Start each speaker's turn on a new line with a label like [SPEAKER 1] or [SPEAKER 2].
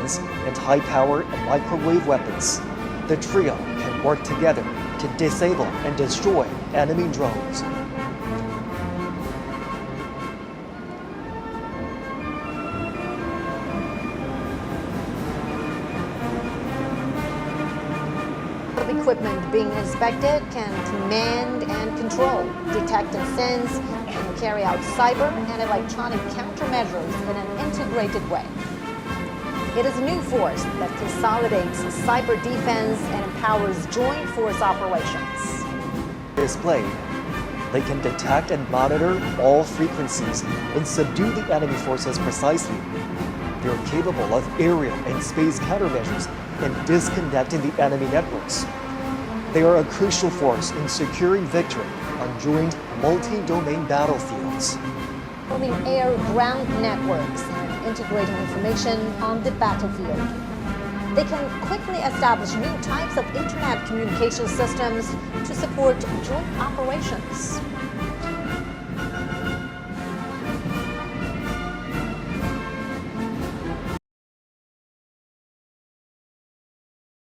[SPEAKER 1] weapons and high-power and microwave weapons. The trio can work together to disable and destroy enemy drones.
[SPEAKER 2] Equipment being inspected can command and control, detect and sense, and carry out cyber and electronic countermeasures in an integrated way. It is a new force that consolidates cyber defense and empowers joint force operations.
[SPEAKER 1] Displayed, they can detect and monitor all frequencies and subdue the enemy forces precisely. They are capable of aerial and space countermeasures and disconnecting the enemy networks. They are a crucial force in securing victory on joint multi-domain battlefields.
[SPEAKER 2] Building air-ground networks and integrating information on the battlefield. They can quickly establish new types of internet communication systems to support joint operations.